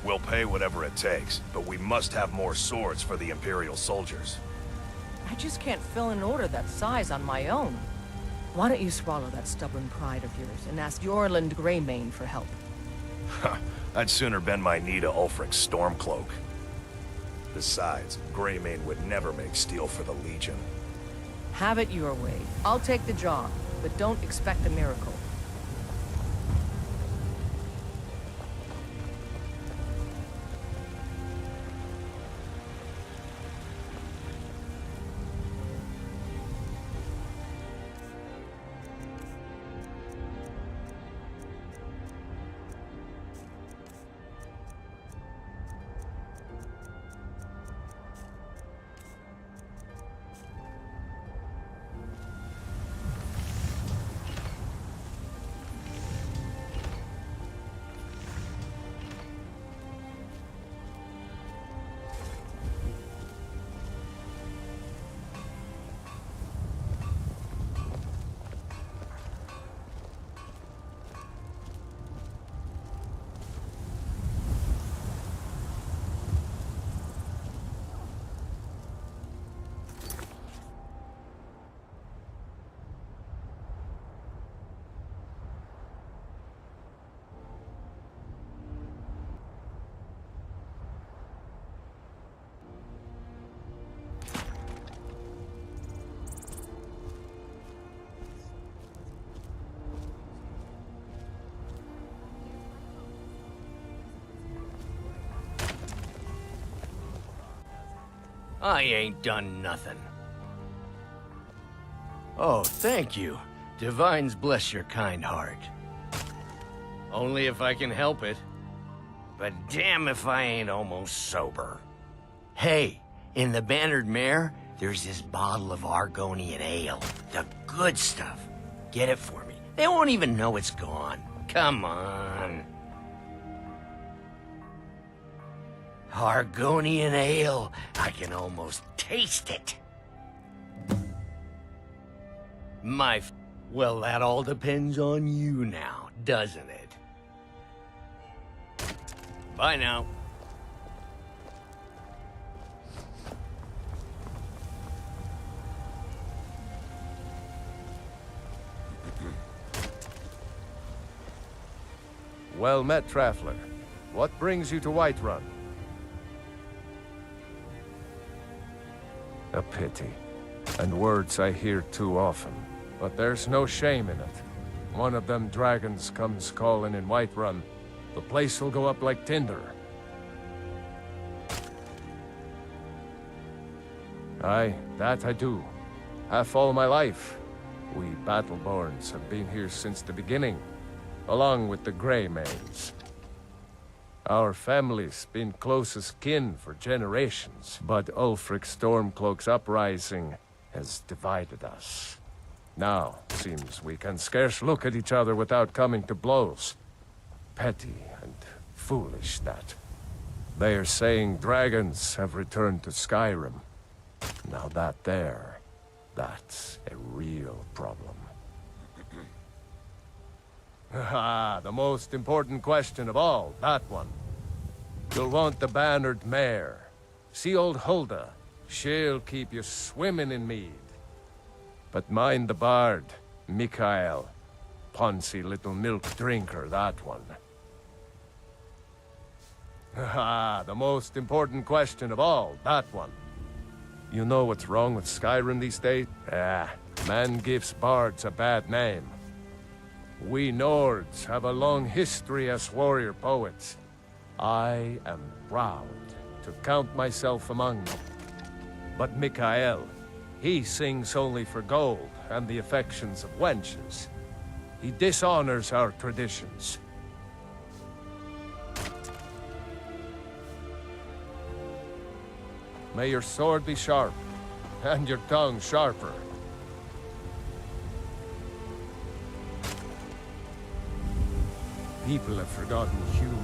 We'll pay whatever it takes, but we must have more swords for the Imperial soldiers. I just can't fill an order that size on my own. Why don't you swallow that stubborn pride of yours and ask Yorland Greymane for help? I'd sooner bend my knee to Ulfric's Stormcloak. Besides, Greymane would never make steel for the Legion. Have it your way. I'll take the job, but don't expect a miracle. I ain't done nothing. Oh, thank you. Divines bless your kind heart. Only if I can help it. But damn if I ain't almost sober. Hey, in the Bannered Mare, there's this bottle of Argonian ale. The good stuff. Get it for me. They won't even know it's gone. Come on. Argonian ale. I can almost taste it. Well, that all depends on you now, doesn't it? Bye now. Well met, Traveler. What brings you to Whiterun? A pity. And words I hear too often. But there's no shame in it. One of them dragons comes calling in Whiterun. The place will go up like tinder. Aye, that I do. Half all my life. We Battleborns have been here since the beginning, along with the Greymanes. Our family's been close as kin for generations, but Ulfric Stormcloak's uprising has divided us. Now, seems we can scarce look at each other without coming to blows. Petty and foolish, that. They are saying dragons have returned to sKyRiM. Now that's a real problem. Ah, the most important question of all, that one. You'll want the Bannered Mare. See old Hulda. She'll keep you swimming in mead. But mind the bard, Mikael. Poncy little milk drinker, that one. Ah, the most important question of all, that one. You know what's wrong with sKyRiM these days? Man gives bards a bad name. We Nords have a long history as warrior poets. I am proud to count myself among them. But Mikael, he sings only for gold and the affections of wenches. He dishonors our traditions. May your sword be sharp, and your tongue sharper. People have forgotten humor.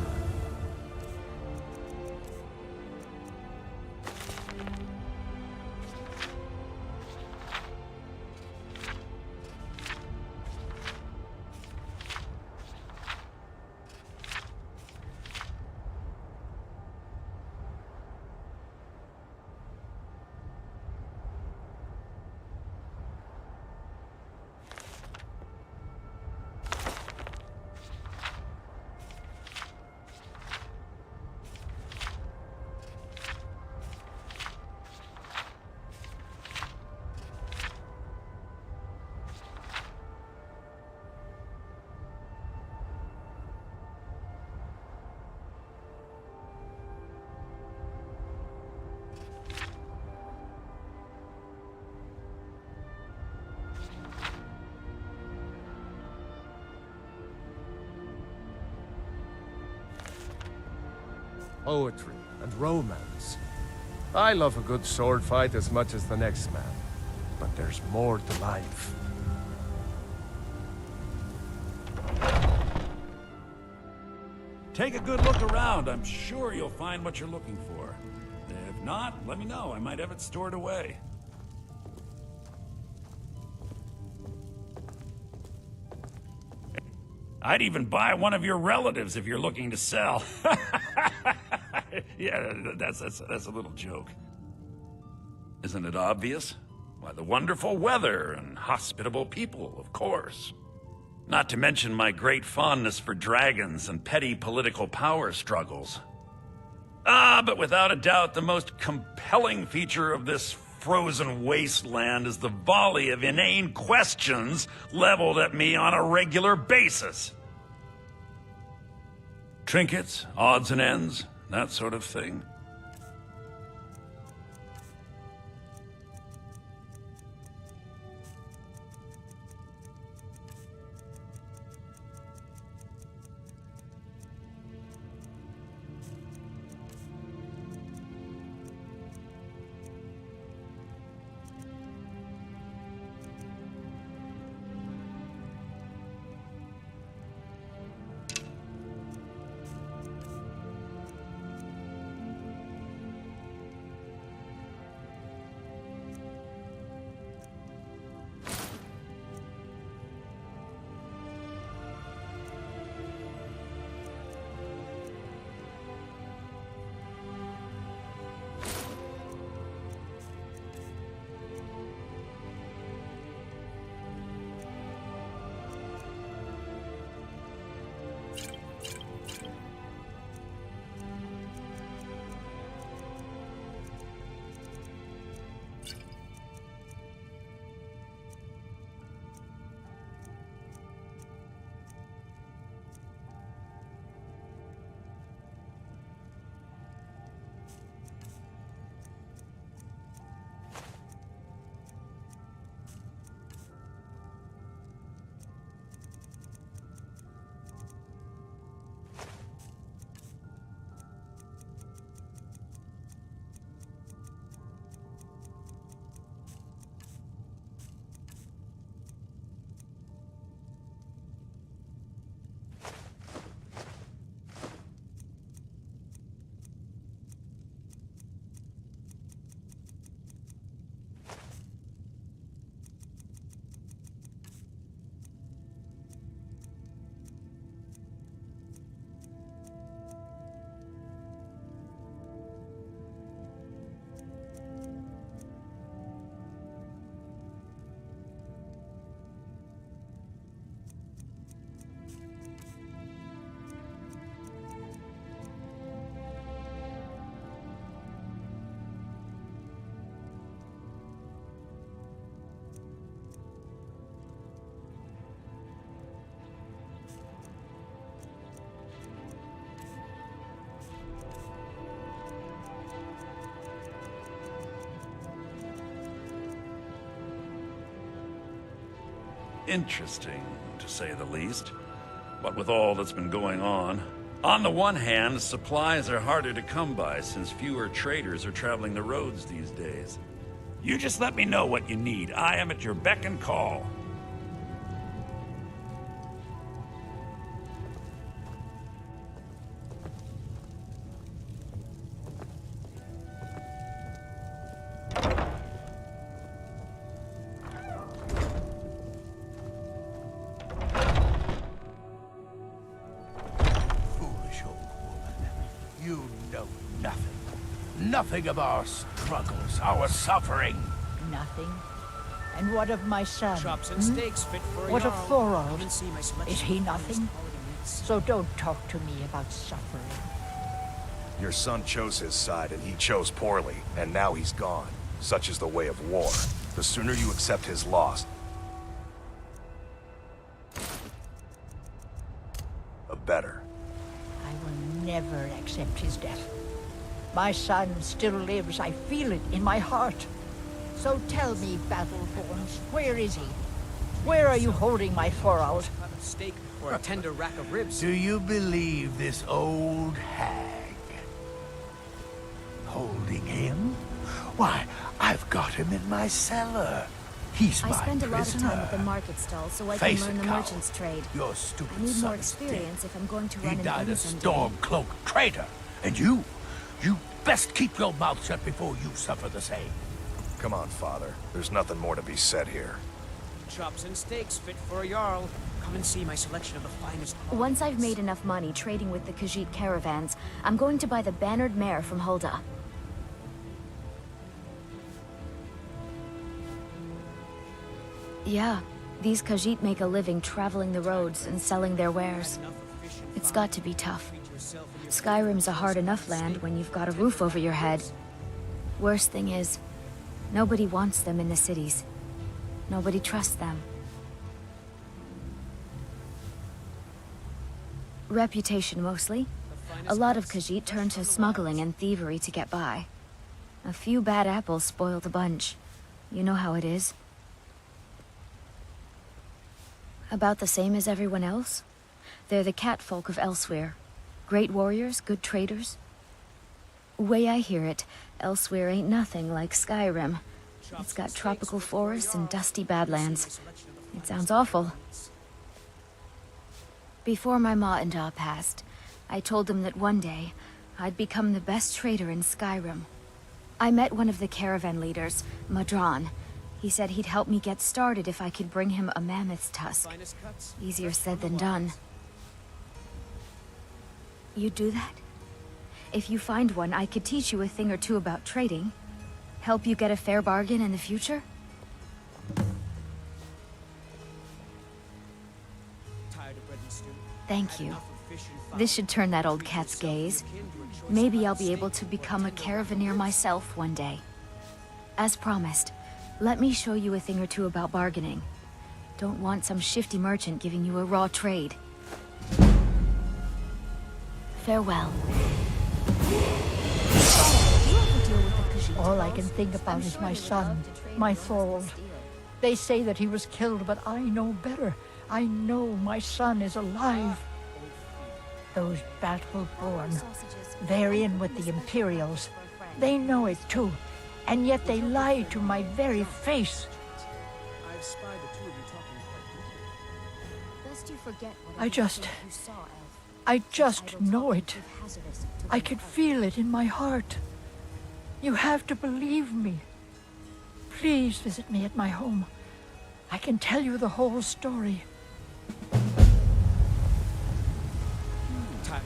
poetry, and romance. I love a good sword fight as much as the next man. But there's more to life. Take a good look around. I'm sure you'll find what you're looking for. If not, let me know. I might have it stored away. I'd even buy one of your relatives if you're looking to sell. Yeah, that's a little joke. Isn't it obvious? Why, the wonderful weather and hospitable people, of course. Not to mention my great fondness for dragons and petty political power struggles. But without a doubt, the most compelling feature of this frozen wasteland is the volley of inane questions leveled at me on a regular basis. Trinkets, odds and ends, that sort of thing. Interesting, to say the least. What with all that's been going on. On the one hand, supplies are harder to come by since fewer traders are traveling the roads these days. You just let me know what you need. I am at your beck and call. Nothing of our struggles, our suffering. Nothing? And what of my son? Chops and steaks fit for What of Jarl. FoR? Come and see my selection Is he of nothing? quality meats. So don't talk to me about suffering. Your son chose his side, and he chose poorly, and now he's gone. Such is the way of war. The sooner you accept his loss, the better. I will never accept his death. My son still lives. I feel it in my heart. So tell me, Battleborns, where is he? Where are you holding my FoR? Cut of steak or a tender rack of ribs. Do you believe this old hag? holding him? Why, I've got him in my cellar. He's I my spend a lot of time at the prisoner. market stall so I Face can learn it, the Cowell. merchant's trade. Your stupid I need son more is experience dead. if I'm going to He run an died inn a someday. storm-cloaked traitor. And you best keep your mouth shut before you suffer the same. Come on, Father. There's nothing more to be said here. Chops and steaks fit for a Jarl. Come and see my selection of the finest... Once I've made enough money trading with the Khajiit caravans, I'm going to buy the bannered mare from Hulda. Yeah, these Khajiit make a living traveling the roads and selling their wares. It's got to be tough. Skyrim's a hard enough land when you've got a roof over your head. Worst thing is, nobody wants them in the cities. Nobody trusts them. Reputation mostly. A lot of Khajiit turn to smuggling and thievery to get by. A few bad apples spoil the bunch. You know how it is. About the same as everyone else. They're the catfolk of Elsewhere. Great warriors, good traders. Way I hear it, Elsewhere ain't nothing like Skyrim. It's got tropical forests and dusty badlands. It sounds awful. Before my ma and Da passed, I told them that one day, I'd become the best trader in Skyrim. I met one of the caravan leaders, Madran. He said he'd help me get started if I could bring him a mammoth's tusk. Easier said than done. You'd do that? If you find one, I could teach you a thing or two about trading. Help you get a fair bargain in the future? Thank you. This should turn that old cat's gaze. Maybe I'll be able to become a caravaneer myself one day. As promised, let me show you a thing or two about bargaining. Don't want some shifty merchant giving you a raw trade. Farewell. All I can think about is my son, my Thorold. They say that he was killed, but I know better. I know my son is alive. Those battle-born, they're in with the Imperials. They know it too, and yet they lie to my very face. I've spied the two of you talking quite Lest you forget what I just- you saw, Elf. I just know it. I could feel it in my heart. You have to believe me. Please visit me at my home. I can tell you the whole story. Time.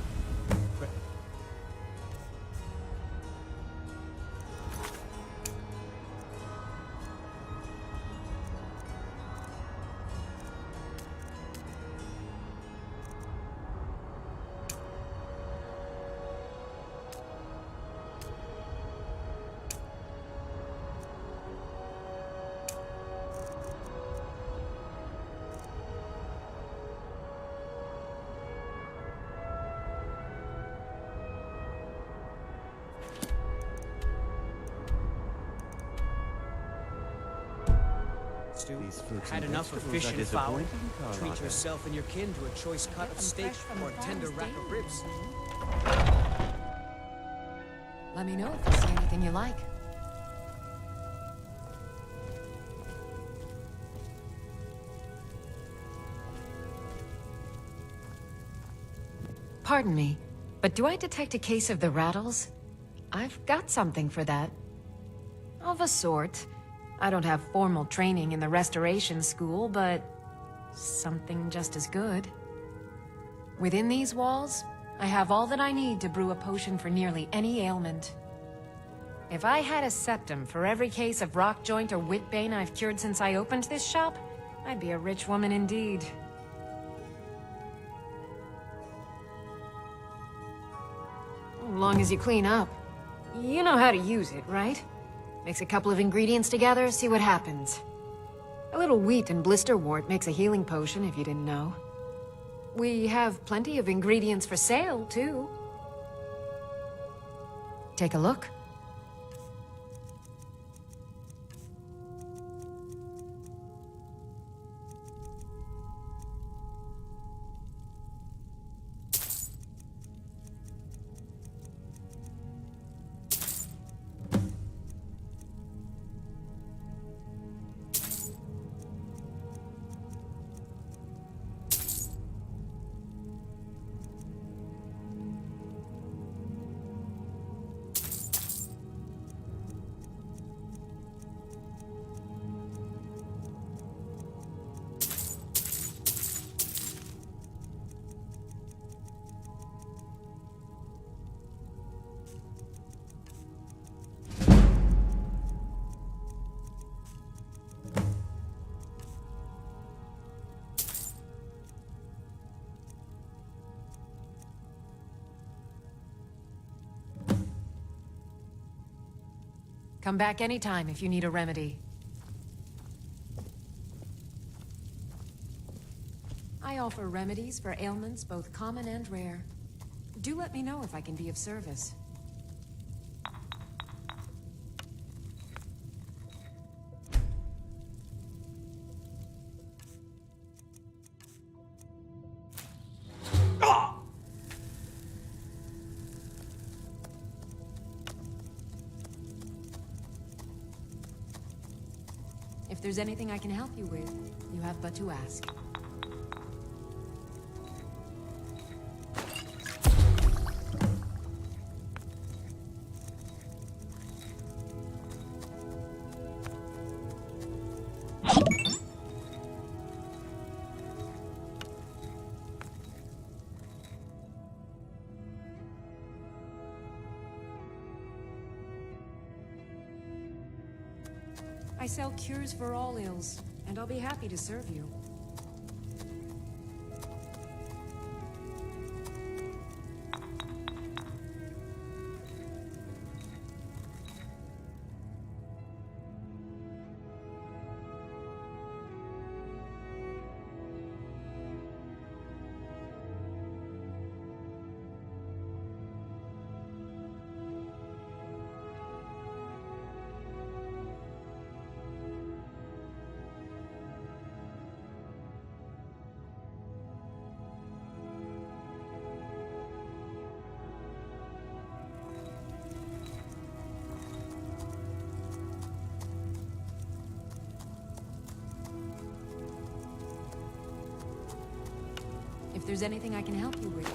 Had enough of fish and fowl? Treat yourself and your kin to a choice cut of steak or a tender rack of ribs. Let me know if you see anything you like. Pardon me, but do I detect a case of the rattles? I've got something for that. Of a sort. I don't have formal training in the restoration school, but something just as good. Within these walls, I have all that I need to brew a potion for nearly any ailment. If I had a septum for every case of rock joint or whitbane I've cured since I opened this shop, I'd be a rich woman indeed. As long as you clean up. You know how to use it, right? Mix a couple of ingredients together, see what happens. A little wheat and blisterwort makes a healing potion, if you didn't know. We have plenty of ingredients for sale, too. Take a look. Come back anytime if you need a remedy. I offer remedies for ailments both common and rare. Do let me know if I can be of service. If there's anything I can help you with, you have but to ask. I sell cures for all ills, and I'll be happy to serve you. If there's anything I can help you with,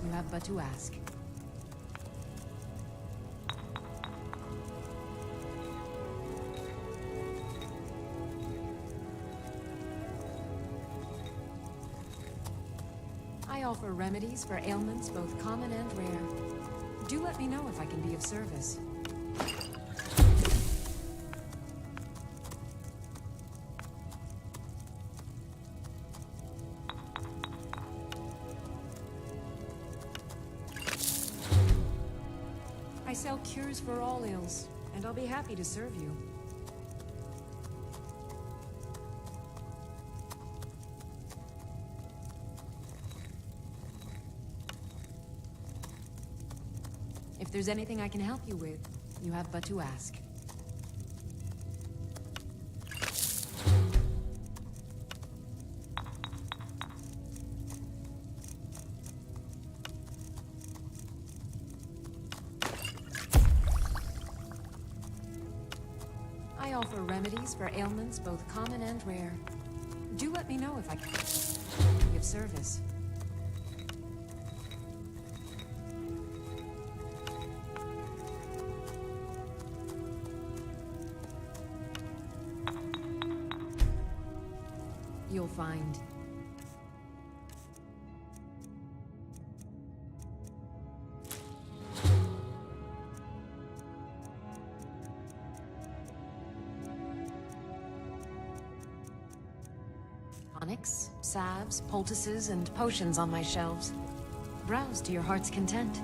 you have but to ask. I offer remedies for ailments both common and rare. Do let me know if I can be of service. I sell cures for all ills, and I'll be happy to serve you. If there's anything I can help you with, you have but to ask. I offer remedies for ailments both common and rare. Do let me know if I can be of service. You'll find. Tonics, salves, poultices, and potions on my shelves. Browse to your heart's content.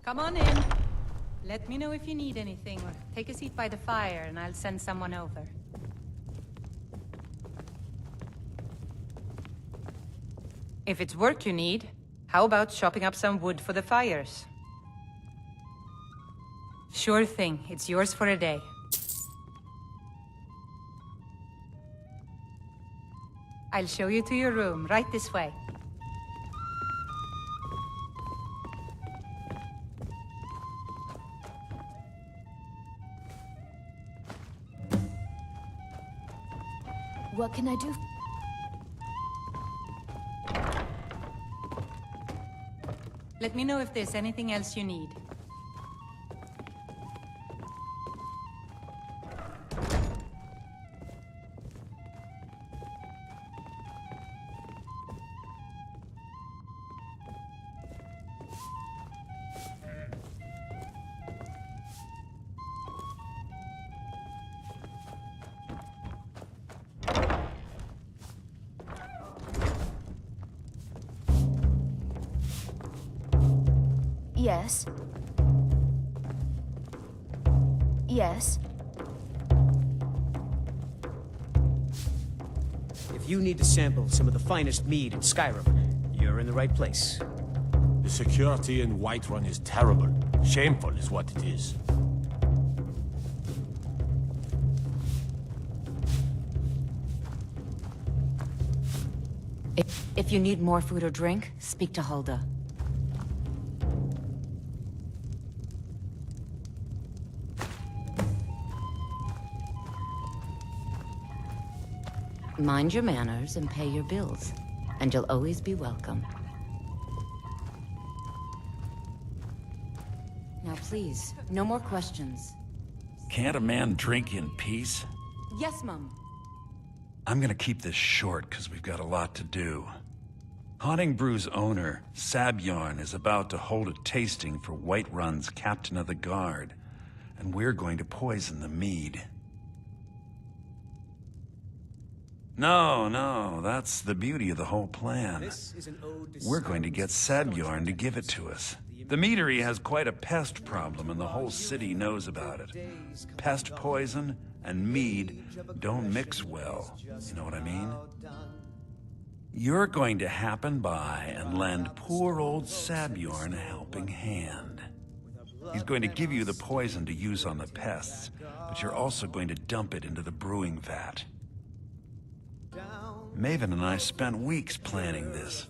Come on in. Let me know if you need anything, or take a seat by the fire and I'll send someone over. If it's work you need, how about chopping up some wood for the fires? Sure thing, it's yours for a day. I'll show you to your room, right this way. What can I do? Let me know if there's anything else you need. Yes. Yes. If you need to sample some of the finest mead in Skyrim, you're in the right place. The security in Whiterun is terrible. Shameful is what it is. If you need more food or drink, speak to Hulda. Mind your manners and pay your bills, and you'll always be welcome. Now please, no more questions. Can't a man drink in peace? Yes, Mum. I'm gonna keep this short because we've got a lot to do. Haunting Brew's owner, Sabjorn, is about to hold a tasting for Whiterun's Captain of the Guard, and we're going to poison the mead. No, that's the beauty of the whole plan. This is an ode to We're going to get Sabjorn to give it to us. The meadery has quite a pest problem, and the whole city knows about it. Pest poison and mead don't mix well. You know what I mean? You're going to happen by and lend poor old Sabjorn a helping hand. He's going to give you the poison to use on the pests, but you're also going to dump it into the brewing vat. Maven and I spent weeks planning this.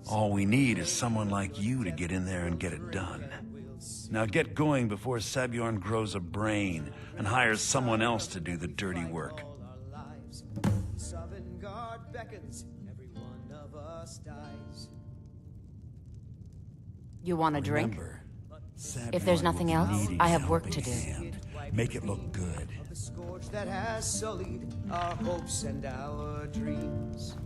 All we need is someone like you to get in there and get it done. Now get going before Sabjorn grows a brain and hires someone else to do the dirty work. You want a drink? Remember, If there's Sabjorn nothing will else, need I his have work to helping do. hand. Make it look good. the scourge that has sullied our hopes and our dreams.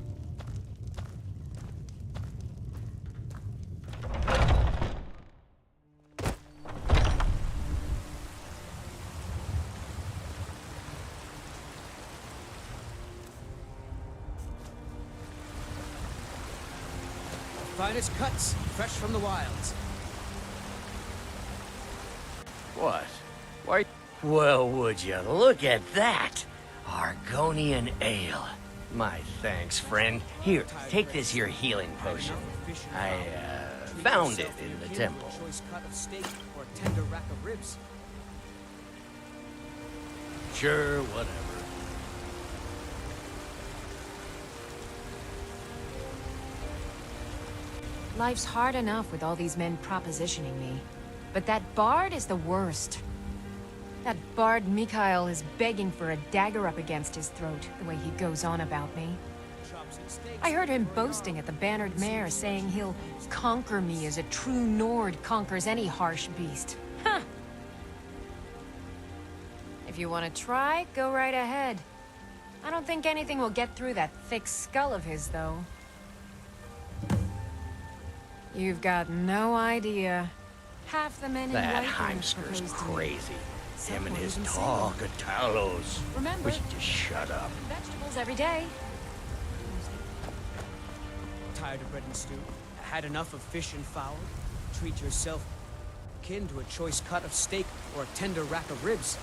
Finest cuts, fresh from the wilds. What? Why? Well, would you look at that? Argonian ale. My thanks, friend. Here, take this here healing potion. I, found it in the temple. Choice cut of steak or a tender rack of ribs. Sure, whatever. Life's hard enough with all these men propositioning me. But that bard is the worst. That bard Mikhail is begging for a dagger up against his throat, the way he goes on about me. I heard him boasting at the Bannered Mare, saying he'll conquer me as a true Nord conquers any harsh beast. Huh! If you want to try, go right ahead. I don't think anything will get through that thick skull of his, though. You've got no idea. Half the men in That Whiterun Heimsker's proposed to me. crazy. Some Him and won't his even see talk of Talos. Remember, We should just shut up. vegetables every day. Tired of bread and stew? Had enough of fish and fowl? Treat yourself akin to a choice cut of steak or a tender rack of ribs.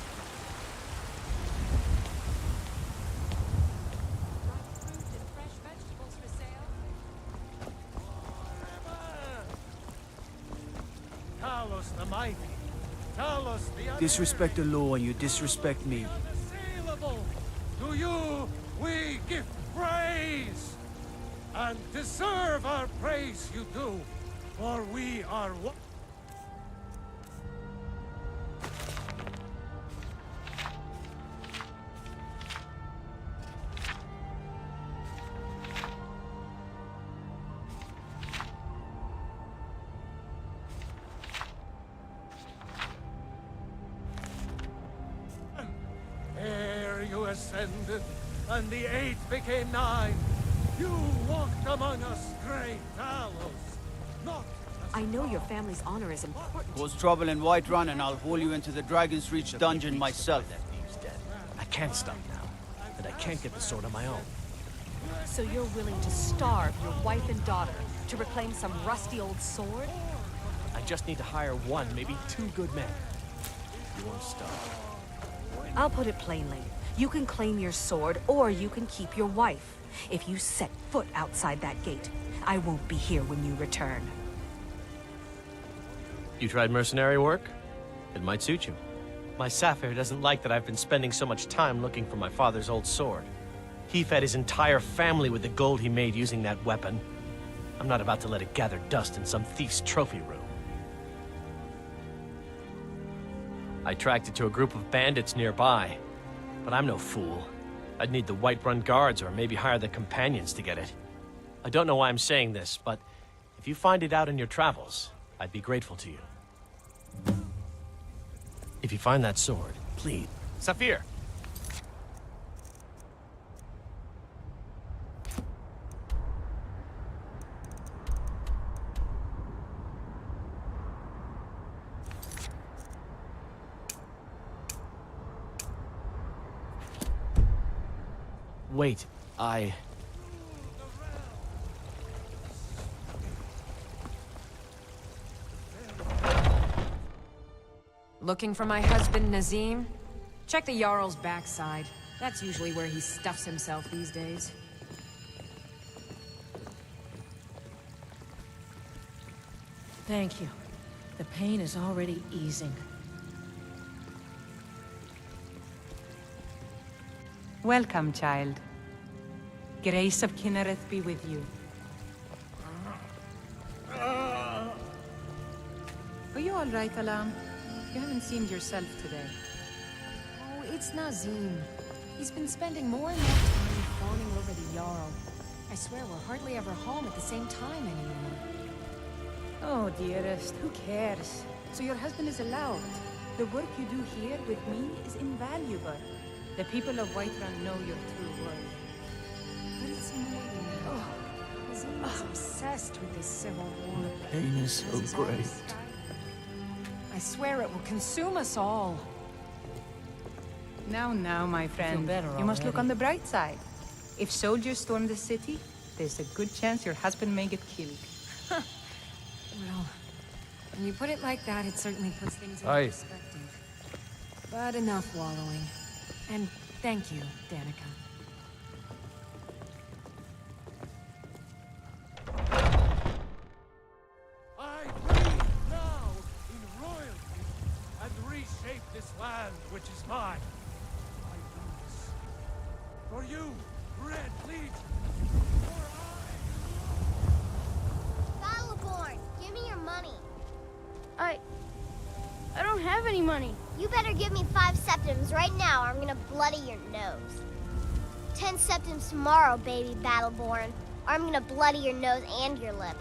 Talos the mighty. Talos the Disrespect the law and you disrespect me. unassailable. To you we give praise. And deserve our praise you do. For we are one. Ere you ascended, and the 8 became 9, you walked among us, great Talos. Not I know your family's honor is important. Cause trouble in Whiterun and I'll haul you into the Dragonsreach dungeon myself. I can't stop now, and I can't get the sword on my own. So you're willing to starve your wife and daughter to reclaim some rusty old sword? I just need to hire one, maybe two good men. You won't stop. I'll put it plainly. You can claim your sword, or you can keep your wife. If you set foot outside that gate, I won't be here when you return. You tried mercenary work? It might suit you. My Sapphire doesn't like that I've been spending so much time looking for my father's old sword. He fed his entire family with the gold he made using that weapon. I'm not about to let it gather dust in some thief's trophy room. I tracked it to a group of bandits nearby, but I'm no fool. I'd need the Whiterun guards or maybe hire the companions to get it. I don't know why I'm saying this, but if you find it out in your travels, I'd be grateful to you. If you find that sword, please. Saphir! Wait, Looking for my husband, Nazim? Check the Jarl's backside. That's usually where he stuffs himself these days. Thank you. The pain is already easing. Welcome, child. Grace of Kinnereth be with you. Are you all right, Alam? You haven't seemed yourself today. Oh, it's Nazim. He's been spending more and more time fawning over the Jarl. I swear we're hardly ever home at the same time anymore. Oh, dearest, who cares? So your husband is allowed. The work you do here with me is invaluable. The people of Whiterun know your true worth. But it's more than that. Nazim is obsessed with this civil war. The pain is so great. I swear it will consume us all. Now, my friend. better You must look already. on the bright side. If soldiers storm the city, there's a good chance your husband may get killed. Well, when you put it like that, it certainly puts things into Aye. perspective. But enough wallowing. And thank you, Danica. I breathe now in royalty and reshape this land which is mine. I do this for you, Red Legion. Battleborn, give me your money. I don't have any money. You better give me 5 septims right now or I'm gonna bloody your nose. 10 septims tomorrow, baby Battleborn, or I'm gonna bloody your nose and your lip.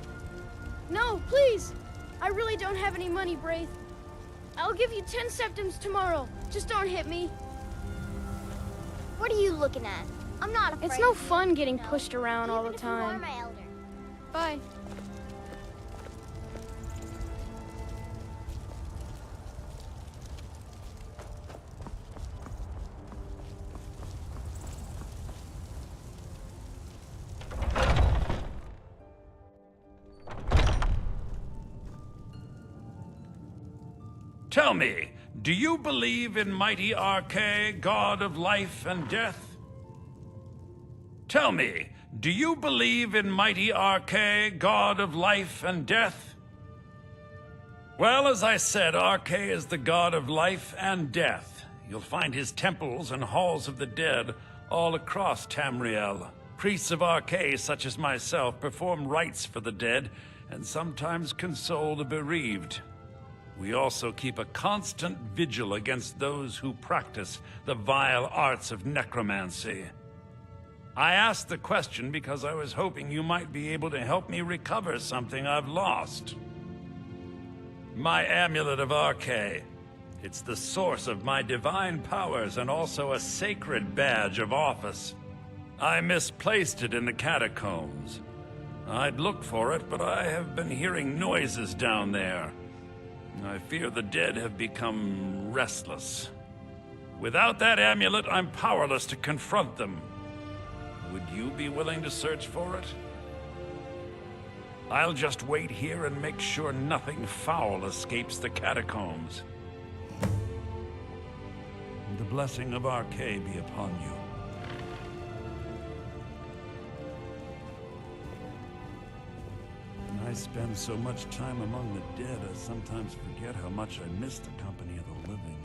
No, please. I really don't have any money, Braith. I'll give you 10 septims tomorrow. Just don't hit me. What are you looking at? I'm not afraid. It's no of you, fun getting no. pushed around all the Even if you are time. my elder. Bye. Tell me, do you believe in mighty RK, god of life and death? Tell me, do you believe in mighty RK, god of life and death? Well, as I said, RK is the god of life and death. You'll find his temples and halls of the dead all across Tamriel. Priests of RK, such as myself, perform rites for the dead and sometimes console the bereaved. We also keep a constant vigil against those who practice the vile arts of necromancy. I asked the question because I was hoping you might be able to help me recover something I've lost. My amulet of RK. It's the source of my divine powers and also a sacred badge of office. I misplaced it in the catacombs. I'd looked for it, but I have been hearing noises down there. I fear the dead have become restless. Without that amulet, I'm powerless to confront them. Would you be willing to search for it? I'll just wait here and make sure nothing foul escapes the catacombs. The blessing of RK be upon you. I spend so much time among the dead, I sometimes forget how much I miss the company of the living.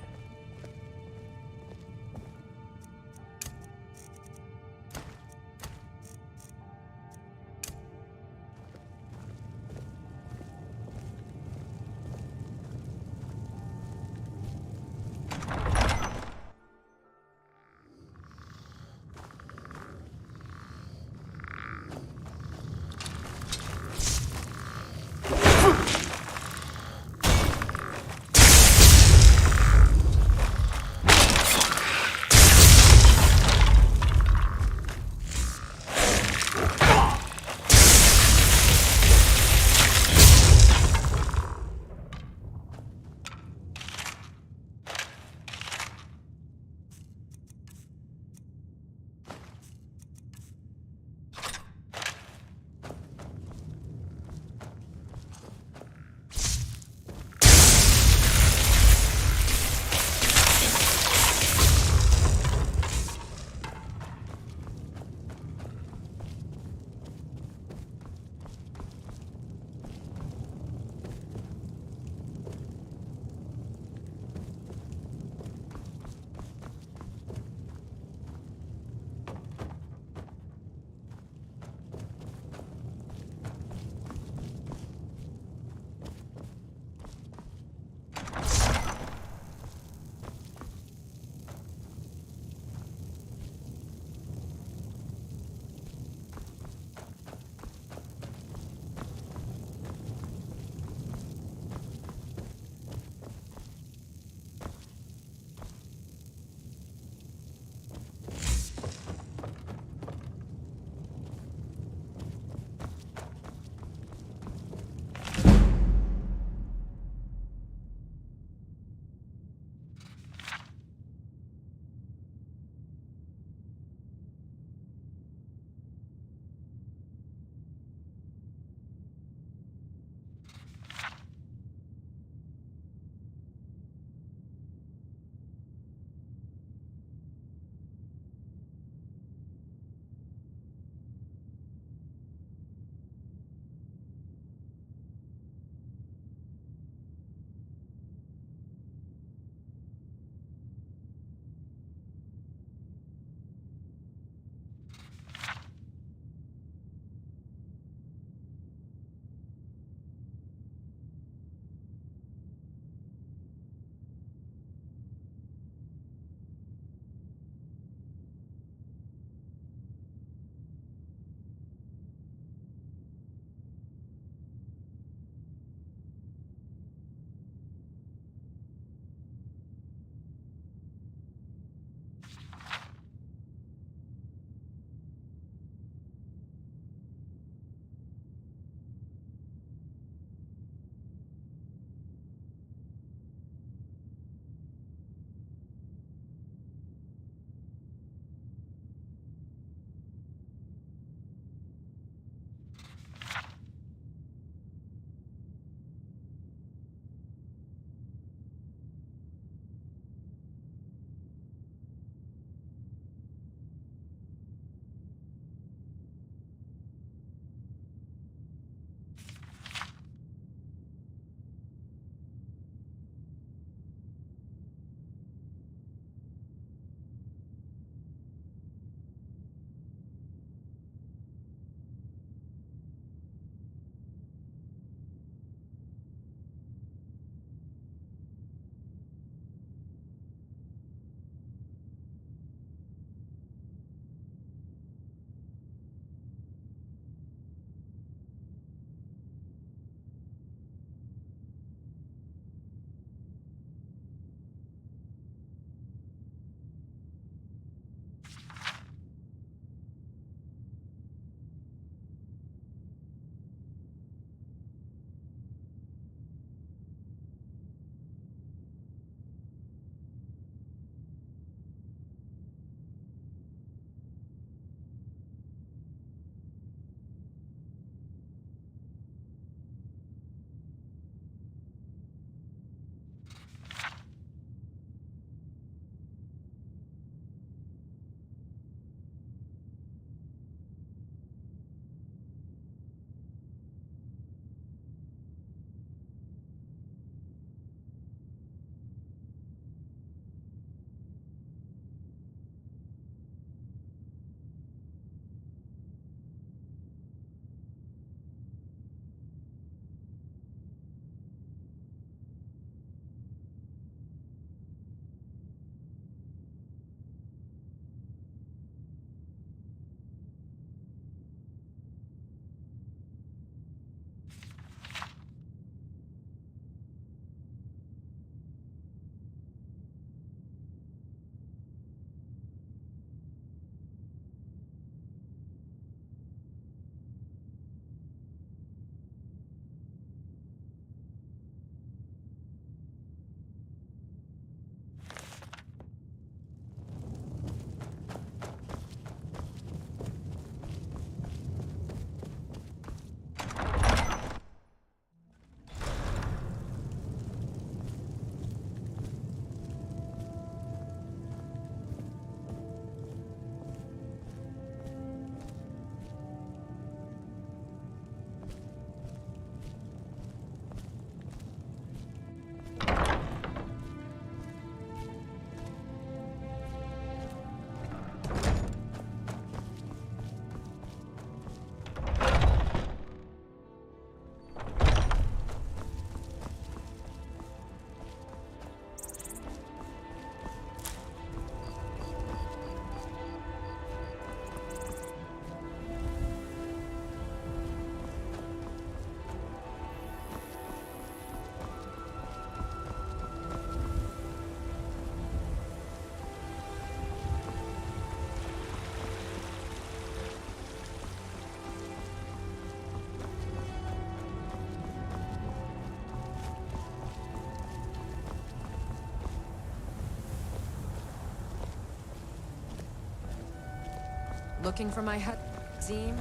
Looking for my hut, Zim?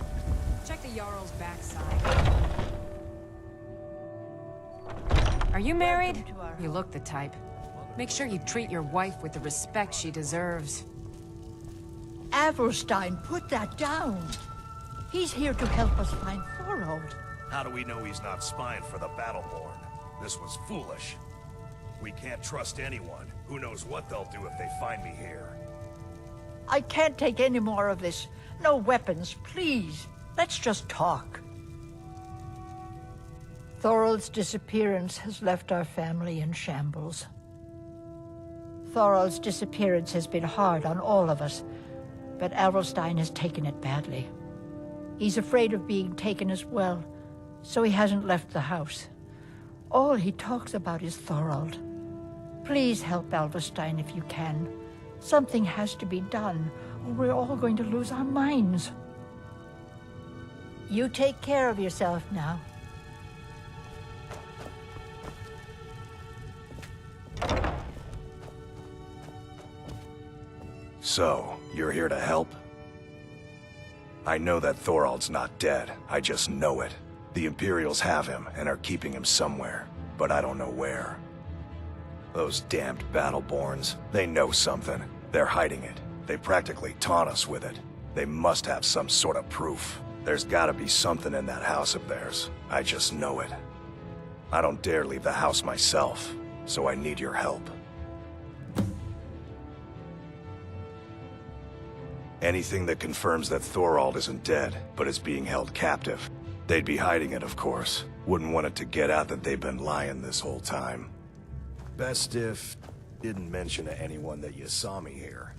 Check the Jarl's backside. Are you married? You look the type. Make sure you treat your wife with the respect she deserves. Avelstein, put that down. He's here to help us find Thorold. How do we know he's not spying for the Battleborn? This was foolish. We can't trust anyone. Who knows what they'll do if they find me here. I can't take any more of this. No weapons, please. Let's just talk. Thorold's disappearance has left our family in shambles. Thorold's disappearance has been hard on all of us, but Avelstein has taken it badly. He's afraid of being taken as well, so he hasn't left the house. All he talks about is Thorold. Please help Avelstein if you can. Something has to be done, or we're all going to lose our minds. You take care of yourself now. So, you're here to help? I know that Thorold's not dead. I just know it. The Imperials have him and are keeping him somewhere, but I don't know where. Those damned Battleborns, they know something. They're hiding it. They practically taunt us with it. They must have some sort of proof. There's gotta be something in that house of theirs. I just know it. I don't dare leave the house myself, so I need your help. Anything that confirms that Thorold isn't dead, but is being held captive. They'd be hiding it, of course. Wouldn't want it to get out that they've been lying this whole time. Best if didn't mention to anyone that you saw me here.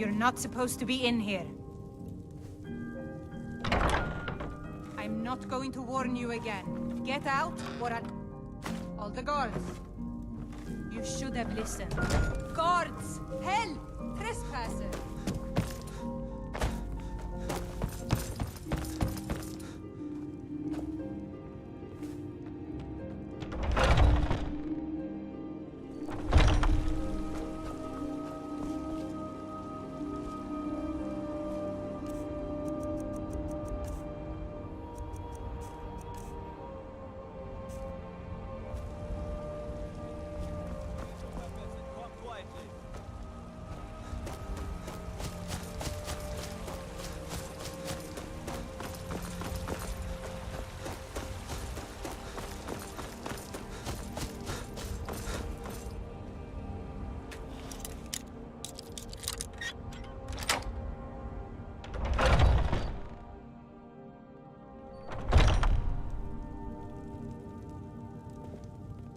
You're not supposed to be in here. I'm not going to warn you again. Get out, or I'll... All the guards. You should have listened. Guards! Help! Trespasser!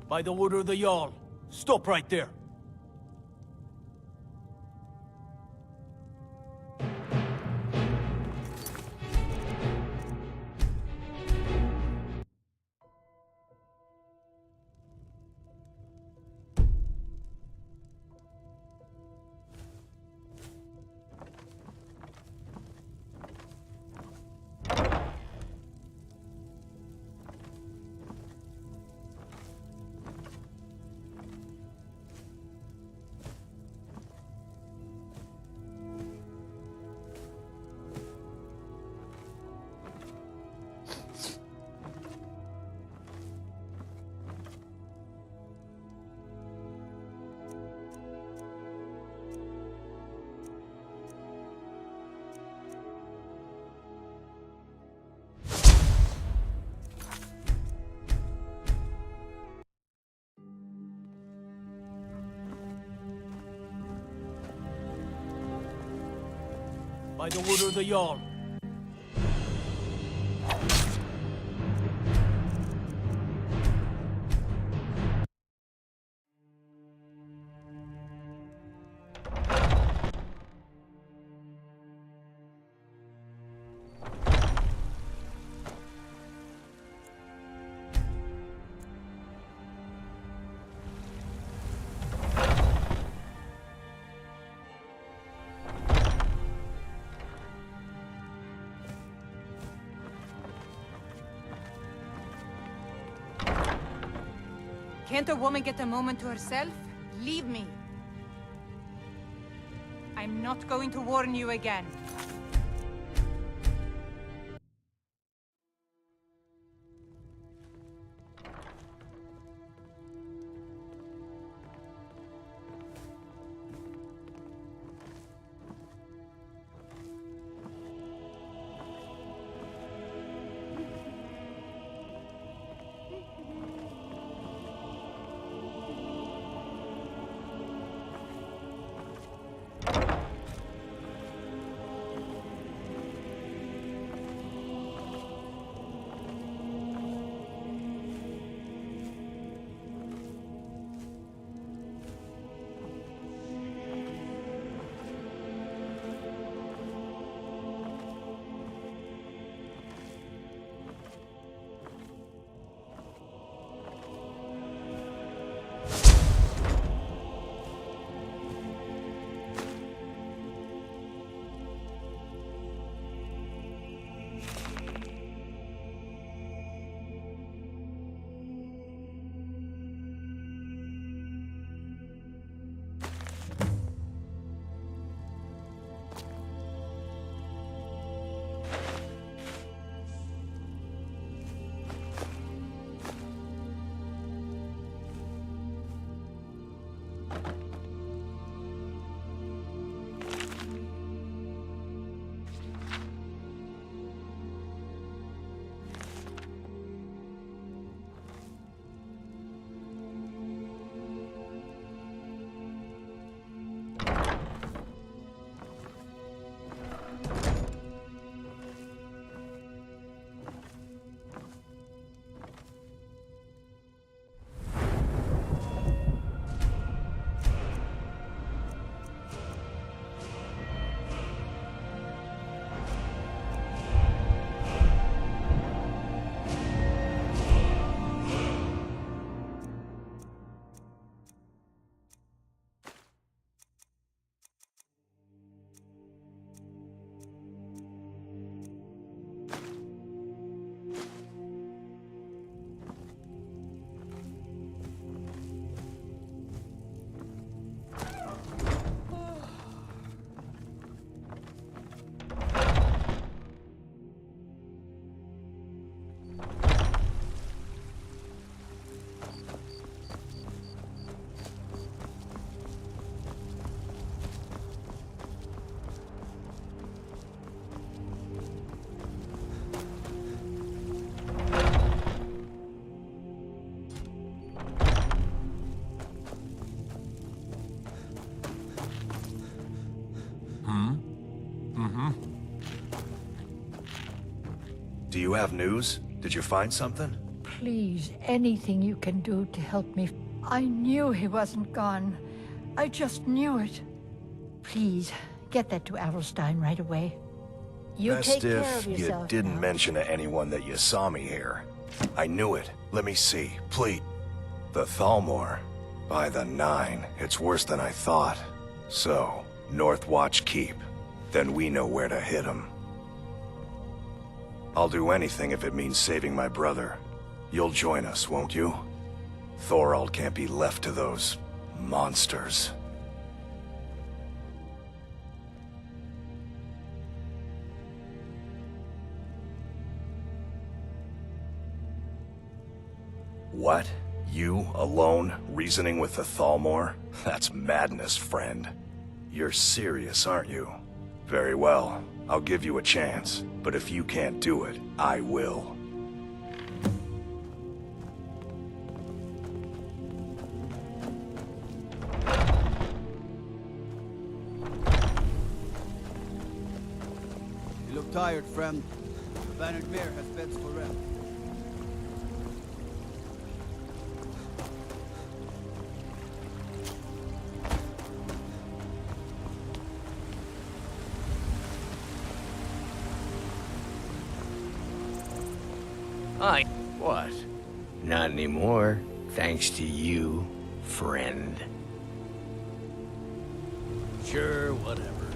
By the order of the Jarl, stop right there. By the order of the Jarl. Can't a woman get a moment to herself? Leave me. I'm not going to warn you again. You have news? Did you find something? Please, anything you can do to help me. I knew he wasn't gone. I just knew it. Please, get that to Adelstein right away. You Best take care if of you yourself didn't now. mention to anyone that you saw me here. I knew it. Let me see, please. The Thalmor. By the 9, it's worse than I thought. So, Northwatch Keep. Then we know where to hit him. I'll do anything if it means saving my brother. You'll join us, won't you? Thorald can't be left to those monsters. What? You, alone, reasoning with the Thalmor? That's madness, friend. You're serious, aren't you? Very well. I'll give you a chance. But if you can't do it, I will. You look tired, friend. The Bannered Mare has beds for rest. What? Not anymore, thanks to you, friend. Sure, whatever.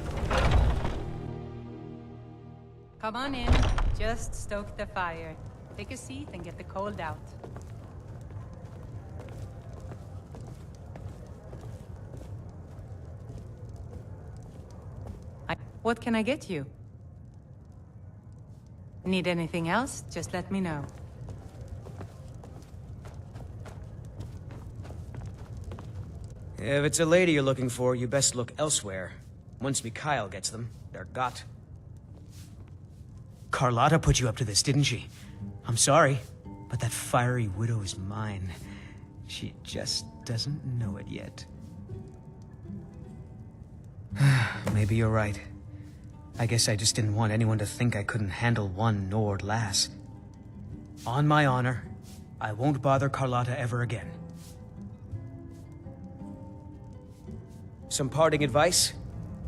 Come on in. Just stoke the fire. Take a seat and get the cold out. What can I get you? Need anything else? Just let me know. If it's a lady you're looking for, you best look elsewhere. Once Mikhail gets them, they're got. Carlotta put you up to this, didn't she? I'm sorry, but that fiery widow is mine. She just doesn't know it yet. Maybe you're right. I guess I just didn't want anyone to think I couldn't handle one Nord lass. On my honor, I won't bother Carlotta ever again. Some parting advice?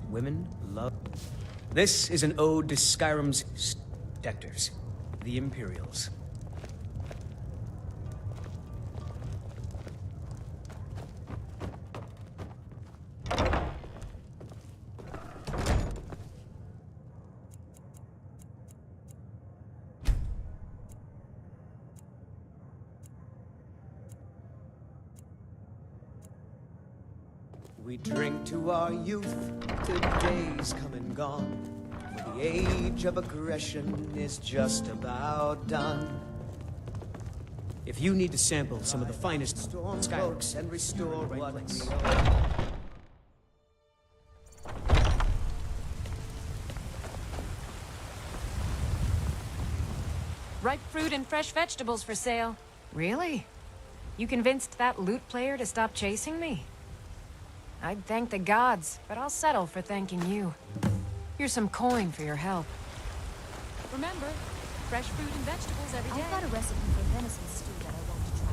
Women love... This is an ode to sKyRiM's Dectors, the Imperials. We drink to our youth, till days come and gone. For the age of aggression is just about done. If you need to sample some of the finest skyworks and restore what we own. Ripe fruit and fresh vegetables for sale. Really? You convinced that loot player to stop chasing me? I'd thank the gods, but I'll settle for thanking you. Here's some coin for your help. Remember, fresh fruit and vegetables every day. I've got a recipe for venison stew that I want to try.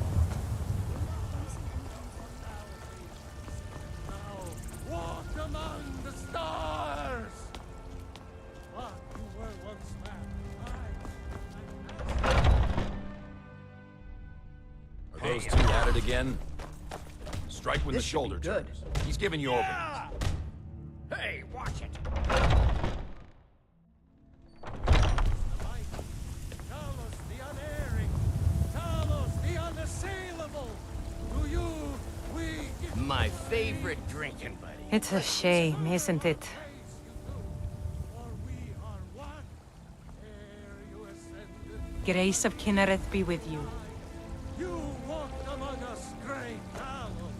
Now, walk among the stars! What you were once man. Are those two at it again? Strike when the shoulder turns. He's giving you openings. Hey, watch it! Talos the unerring! Talos the unassailable! To you, we give... My favorite drinking buddy. It's a shame, isn't it? Grace of Kinnereth be with you. You walked among us, great Talos!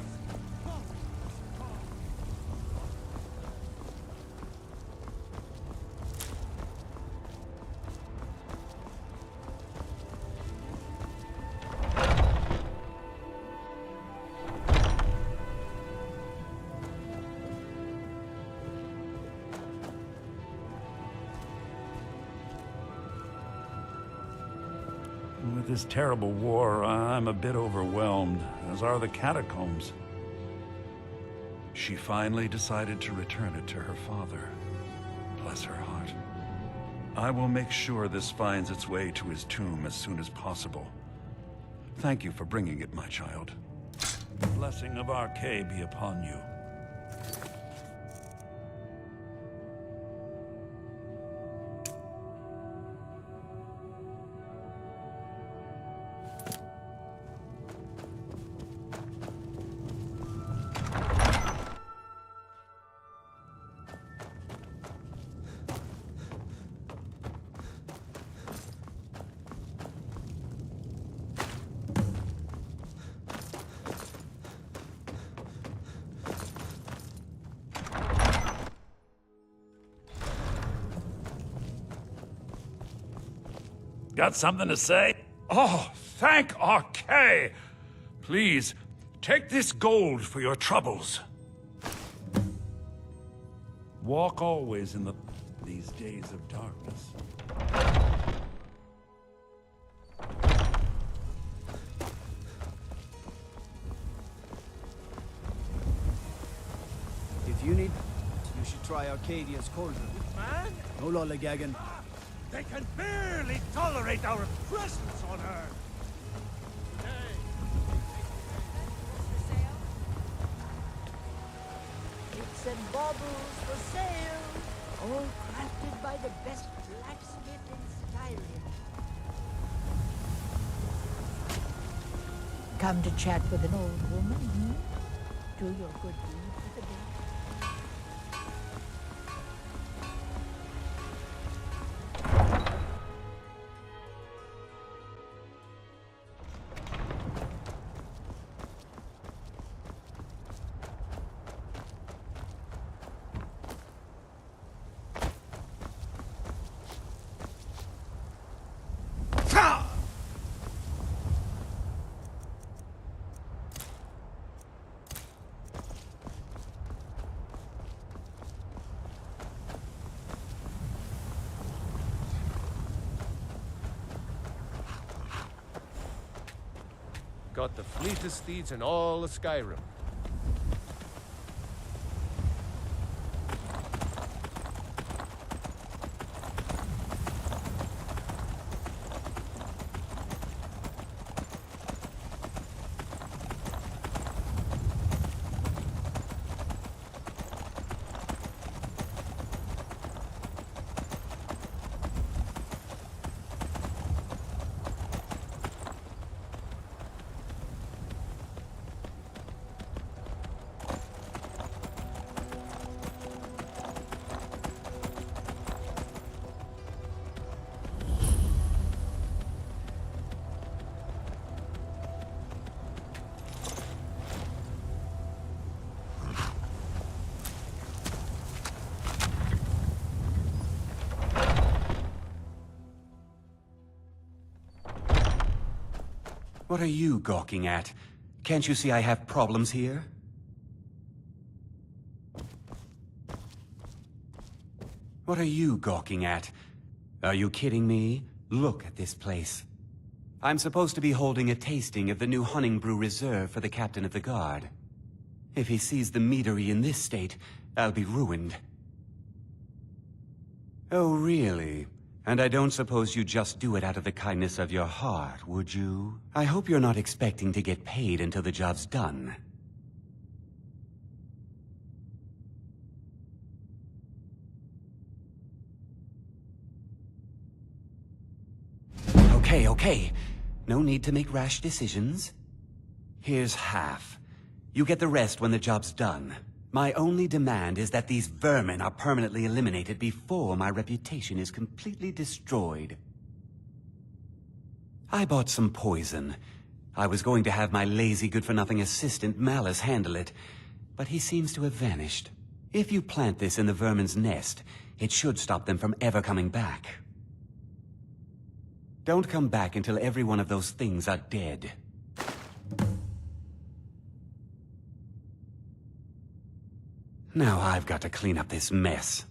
this terrible war, I'm a bit overwhelmed, as are the catacombs. She finally decided to return it to her father. Bless her heart. I will make sure this finds its way to his tomb as soon as possible. Thank you for bringing it, my child. The blessing of RK be upon you. Got something to say? Oh, thank RK! Please, take this gold for your troubles. Walk always in these days of darkness. If you need, you should try Arcadia's cauldron. Man, No lollygagging. they can barely tolerate our presence on Earth. Bits and baubles for sale. All crafted by the best blacksmith in sKyRiM. Come to chat with an old woman, hmm? Do your good deed for the day. Got the fleetest steeds in all of sKyRiM. What are you gawking at? Can't you see I have problems here? What are you gawking at? Are you kidding me? Look at this place. I'm supposed to be holding a tasting of the new Hunning Brew Reserve for the Captain of the Guard. If he sees the meadery in this state, I'll be ruined. Oh, really? And I don't suppose you just do it out of the kindness of your heart, would you? I hope you're not expecting to get paid until the job's done. Okay. No need to make rash decisions. Here's half. You get the rest when the job's done. My only demand is that these vermin are permanently eliminated before my reputation is completely destroyed. I bought some poison. I was going to have my lazy good-for-nothing assistant Malice handle it, but he seems to have vanished. If you plant this in the vermin's nest, it should stop them from ever coming back. Don't come back until every one of those things are dead. Now I've got to clean up this mess.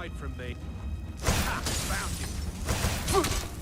hide from me. Ha! Found you.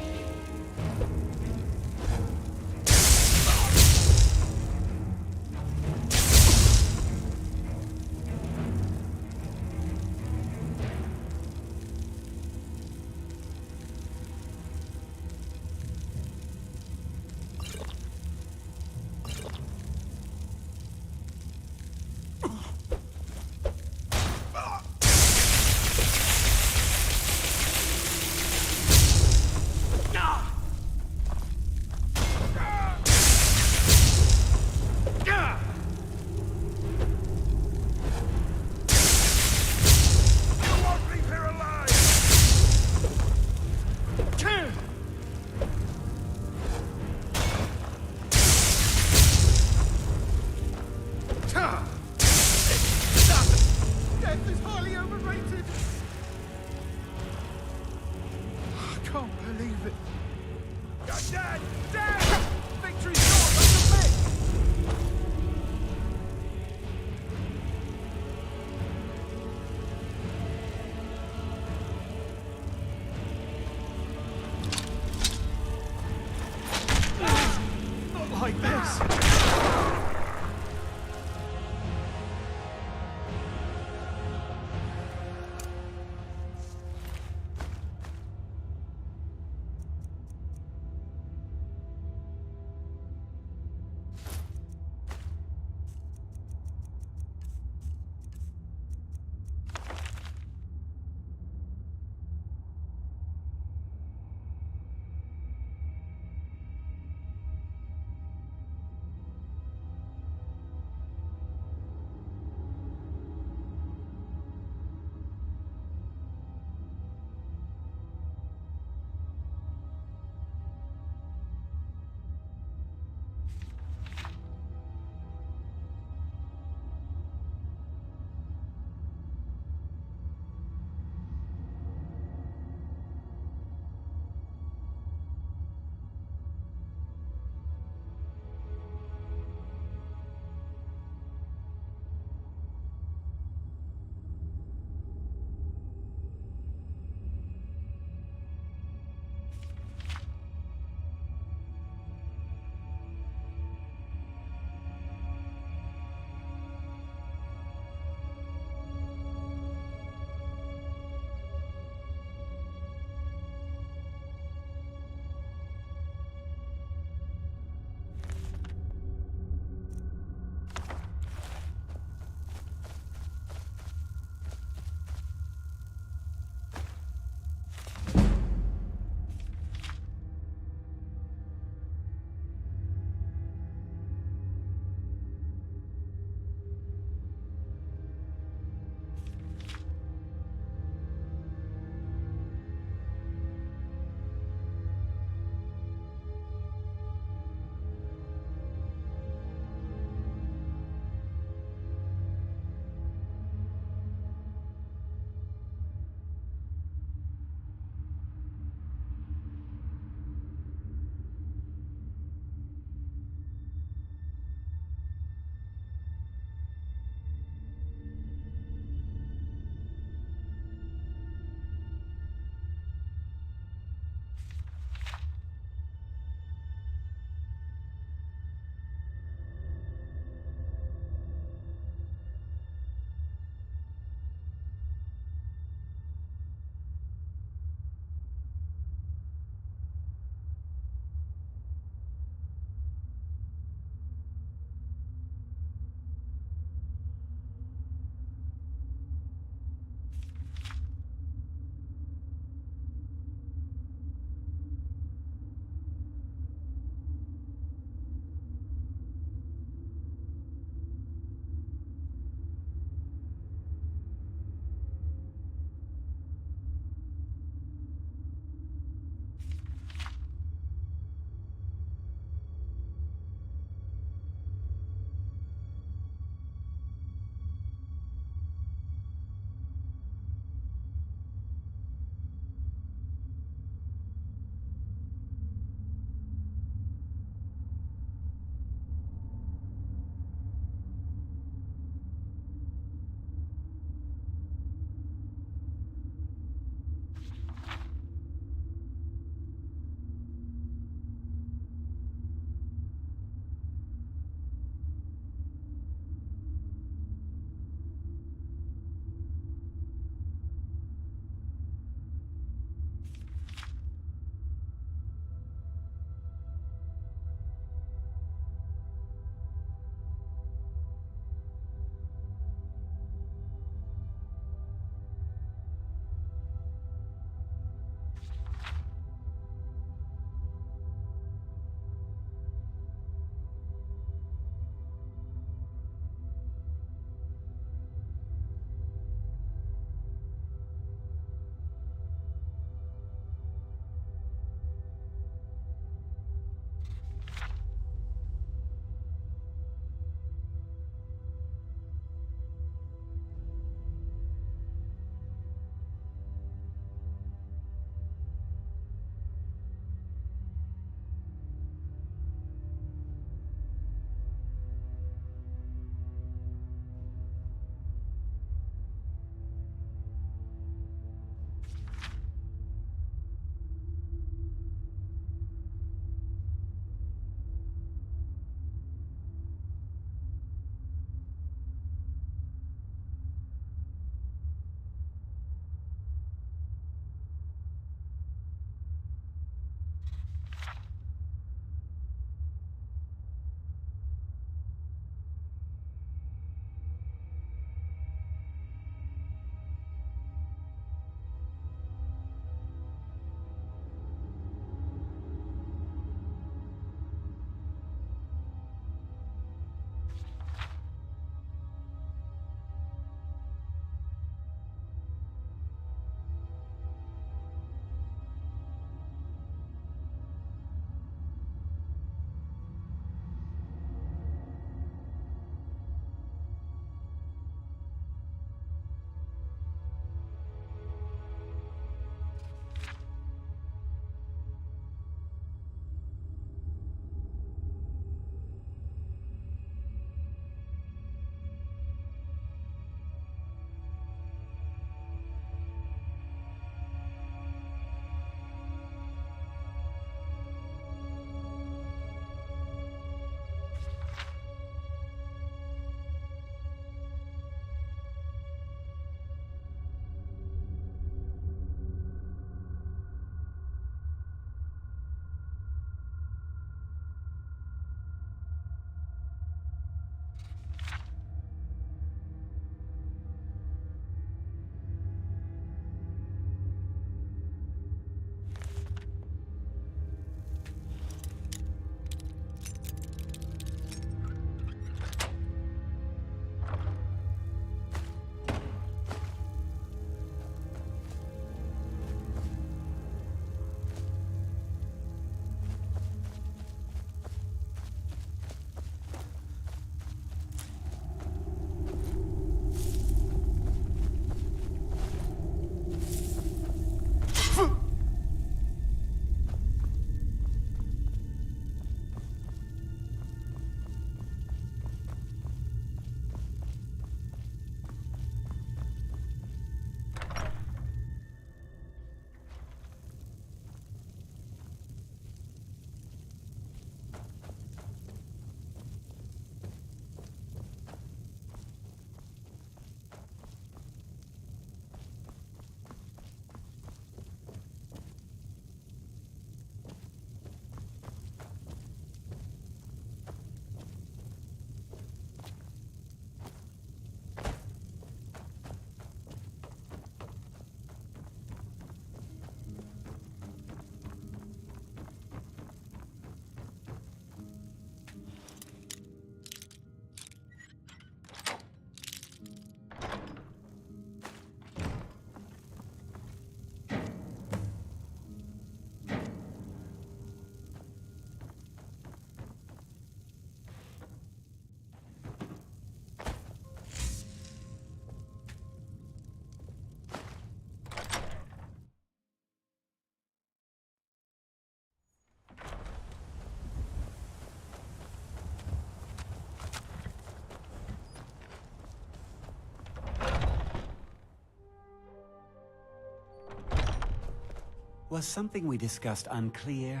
Was something we discussed unclear?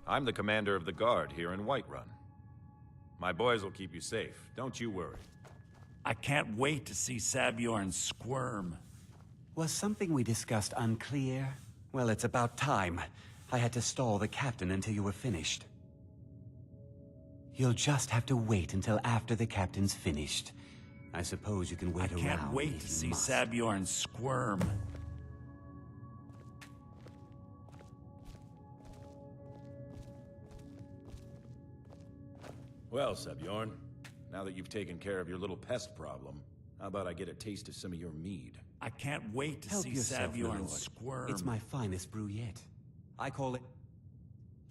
I'm the commander of the guard here in Whiterun. My boys will keep you safe, don't you worry. I can't wait to see Sabjorn squirm. Was something we discussed unclear? Well, it's about time. I had to stall the captain until you were finished. You'll just have to wait until after the captain's finished. I suppose you can wait around. I can't wait to see Sabjorn squirm. Well, Sabjorn, now that you've taken care of your little pest problem, how about I get a taste of some of your mead? I can't wait to Help see yourself, my Sabjorn lord. squirm. It's my finest brew yet. I call it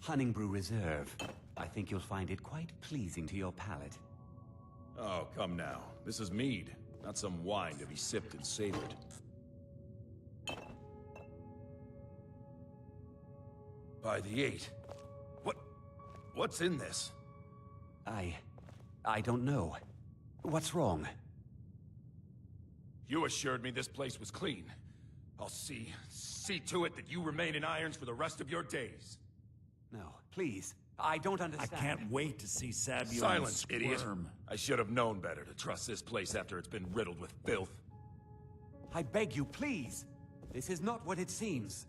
Hunting Brew Reserve. I think you'll find it quite pleasing to your palate. Oh, come now. This is mead, not some wine to be sipped and savored. By the 8. What's in this? I don't know. What's wrong? You assured me this place was clean. I'll see to it that you remain in irons for the rest of your days. No, please. I don't understand. I can't wait to see Sabjorn Silence, squirm. idiot. I should have known better to trust this place after it's been riddled with filth. I beg you, please. This is not what it seems.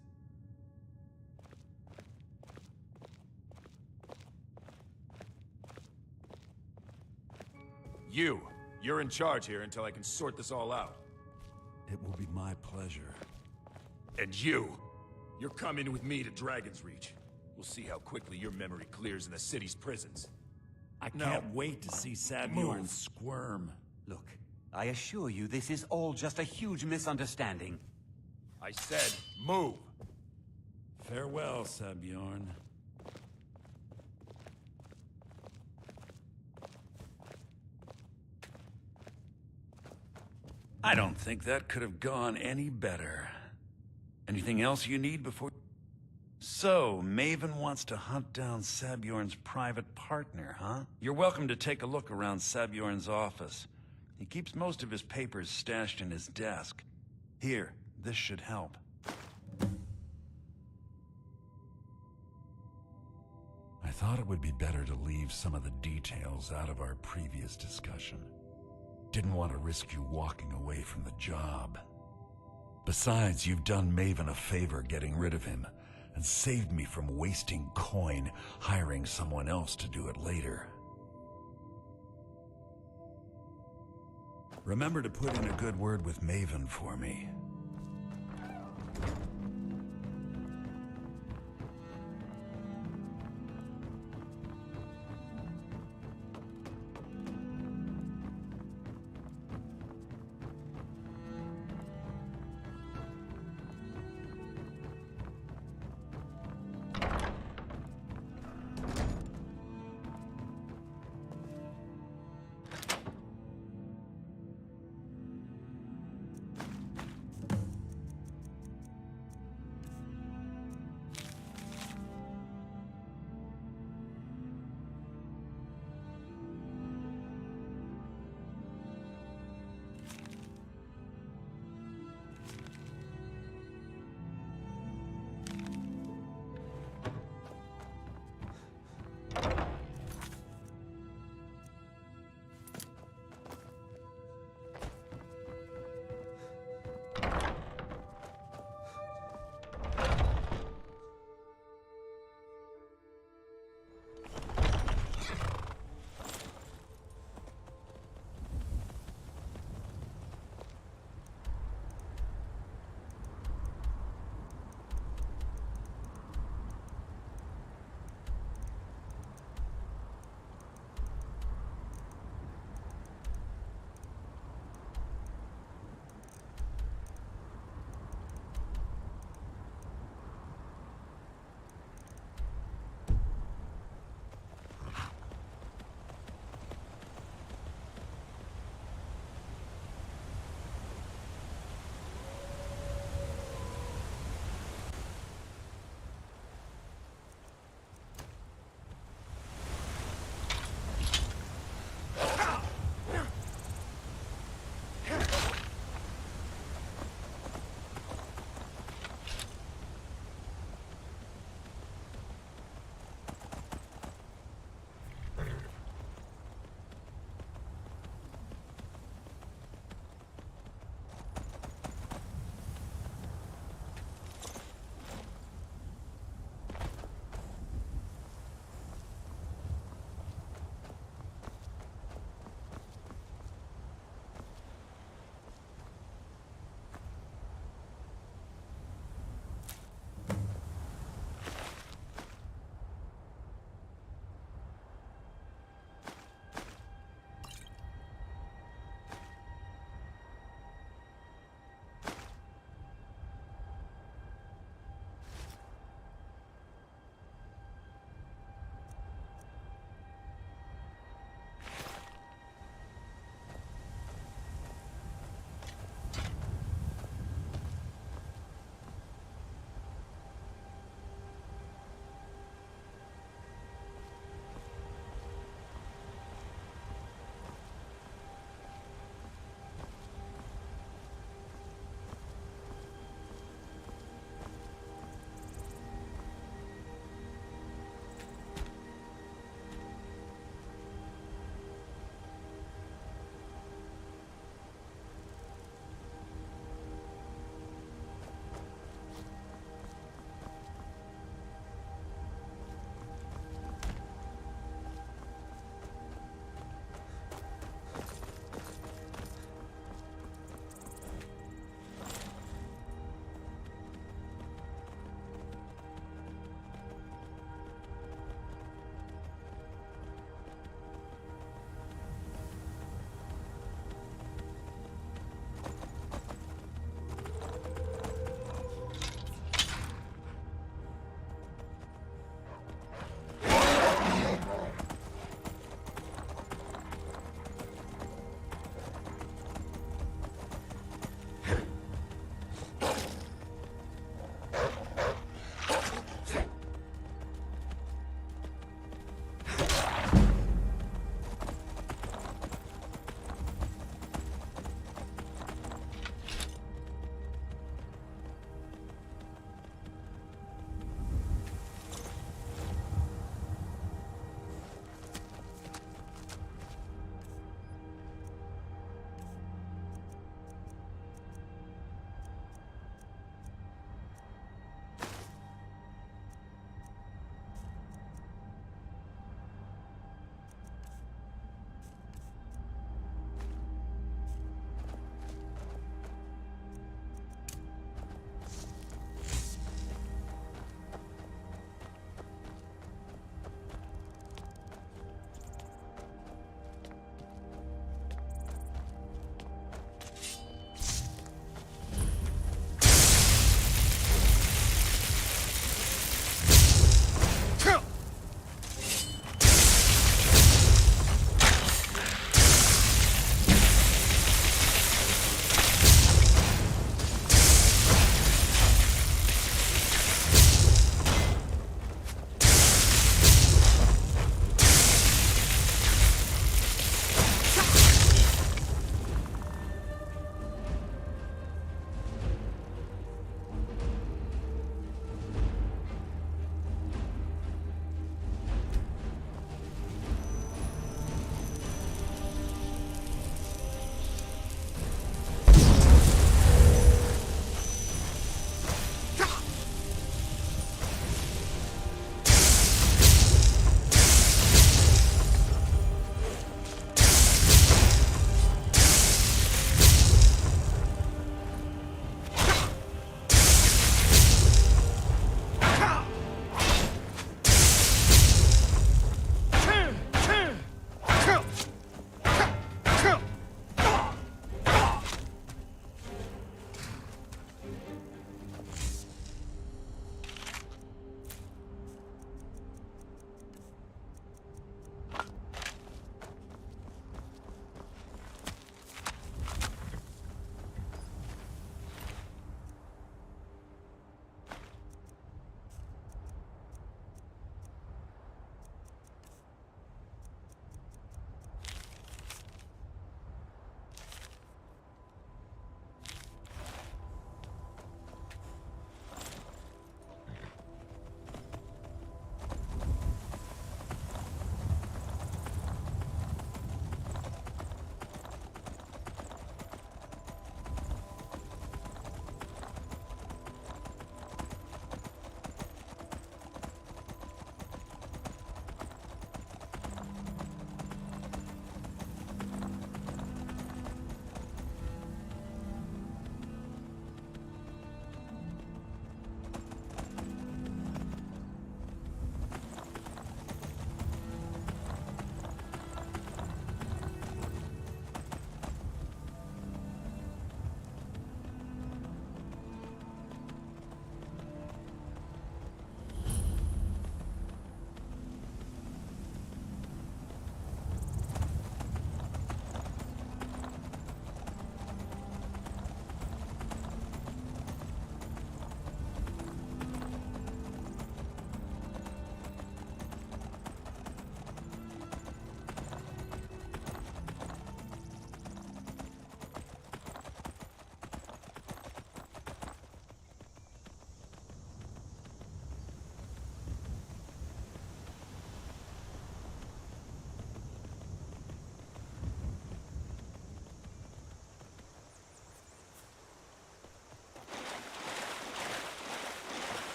You're in charge here until I can sort this all out. It will be my pleasure. And you're coming with me to Dragonsreach. We'll see how quickly your memory clears in the city's prisons. I can't wait to see Sabjorn squirm. Look, I assure you this is all just a huge misunderstanding. I said, move! Farewell, Sabjorn. I don't think that could have gone any better. Anything else you need before... So, Maven wants to hunt down Sabjorn's private partner, huh? You're welcome to take a look around Sabjorn's office. He keeps most of his papers stashed in his desk. Here, this should help. I thought it would be better to leave some of the details out of our previous discussion. Didn't want to risk you walking away from the job. Besides, you've done Maven a favor getting rid of him, and saved me from wasting coin hiring someone else to do it later. Remember to put in a good word with Maven for me.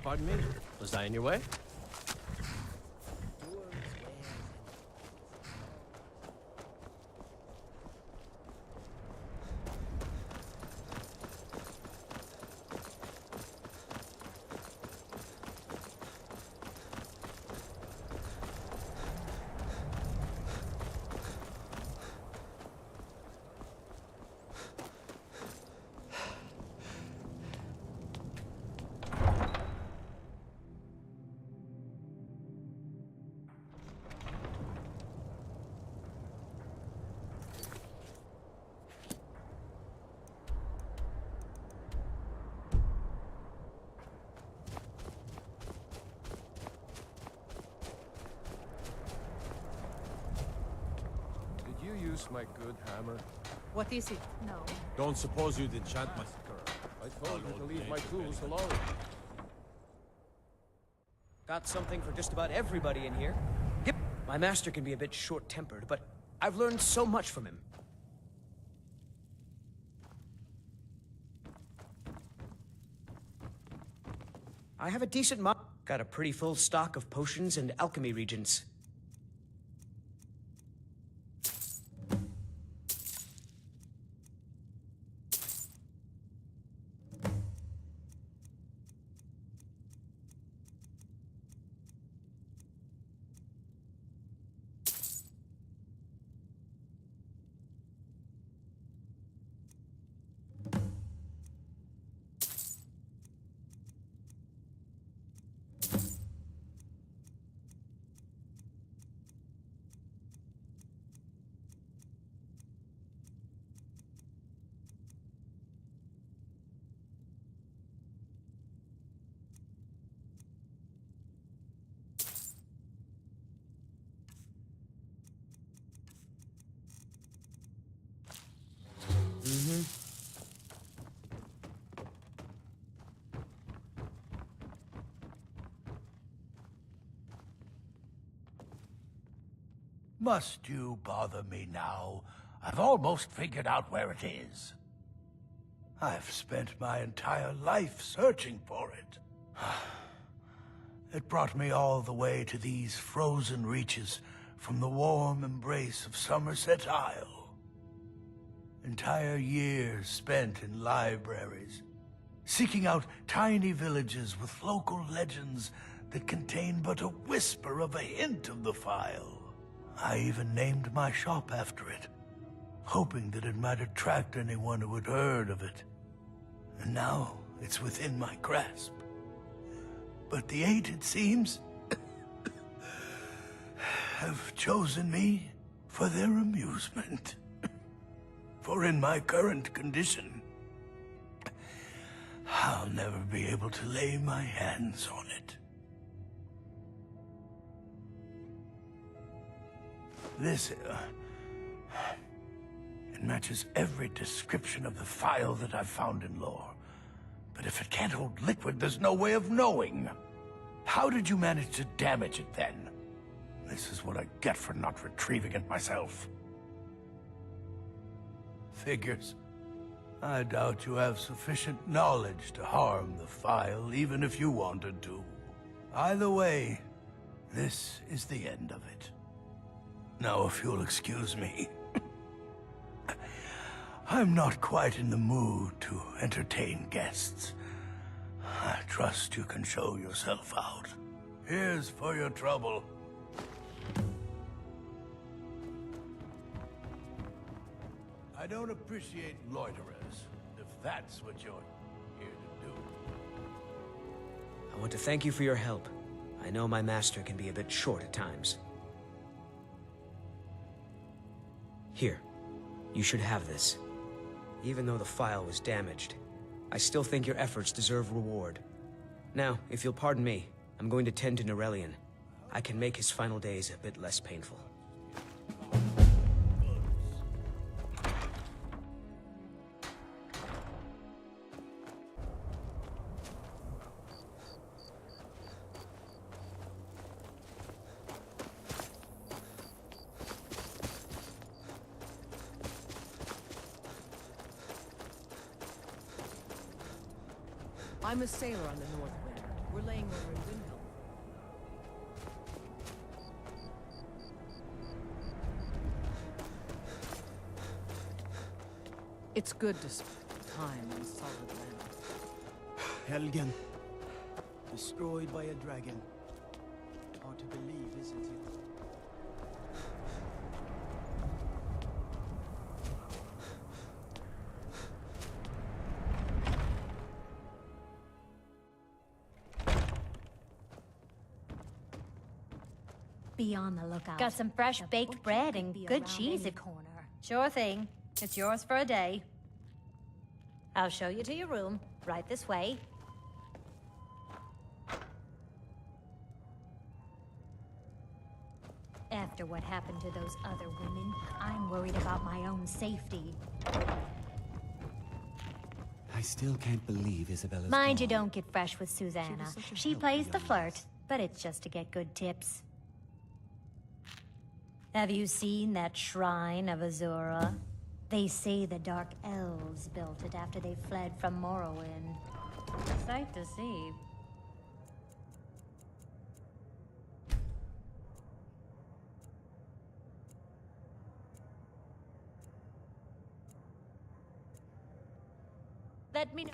pardon me. Was I in your way? Use my good hammer. What is it? No. Don't suppose you'd enchant my... I told you to leave my tools alone. Got something for just about everybody in here. Yep. My master can be a bit short-tempered, but I've learned so much from him. I have a decent got a pretty full stock of potions and alchemy regents. Must you bother me now? I've almost figured out where it is. I've spent my entire life searching for it. It brought me all the way to these frozen reaches from the warm embrace of Somerset Isle. Entire years spent in libraries, seeking out tiny villages with local legends that contain but a whisper of a hint of the file. I even named my shop after it, hoping that it might attract anyone who had heard of it. And now it's within my grasp. But the Eight, it seems, have chosen me for their amusement. For in my current condition, I'll never be able to lay my hands on it. This, it matches every description of the file that I've found in lore. But if it can't hold liquid, there's no way of knowing. How did you manage to damage it then? This is what I get for not retrieving it myself. Figures. I doubt you have sufficient knowledge to harm the file, even if you wanted to. Either way, this is the end of it. Now, if you'll excuse me, I'm not quite in the mood to entertain guests. I trust you can show yourself out. Here's for your trouble. I don't appreciate loiterers, if that's what you're here to do. I want to thank you for your help. I know my master can be a bit short at times. Here, you should have this. Even though the file was damaged, I still think your efforts deserve reward. Now, if you'll pardon me, I'm going to tend to Norelian. I can make his final days a bit less painful. I'm a sailor on the North Wind. We're laying It's good to spend time on solid land. Helgen. Destroyed by a dragon. Hard to believe, isn't it? Be on the lookout. Got some fresh baked bread and good cheese at at corner. Sure thing. It's yours for a day. I'll show you to your room. Right this way. After what happened to those other women, I'm worried about my own safety. I still can't believe Isabella's Mind you gone. don't get fresh with Susanna. She plays the flirt, but it's just to get good tips. Have you seen that shrine of Azura? They say the Dark Elves built it after they fled from Morrowind. Sight to see. Let me know.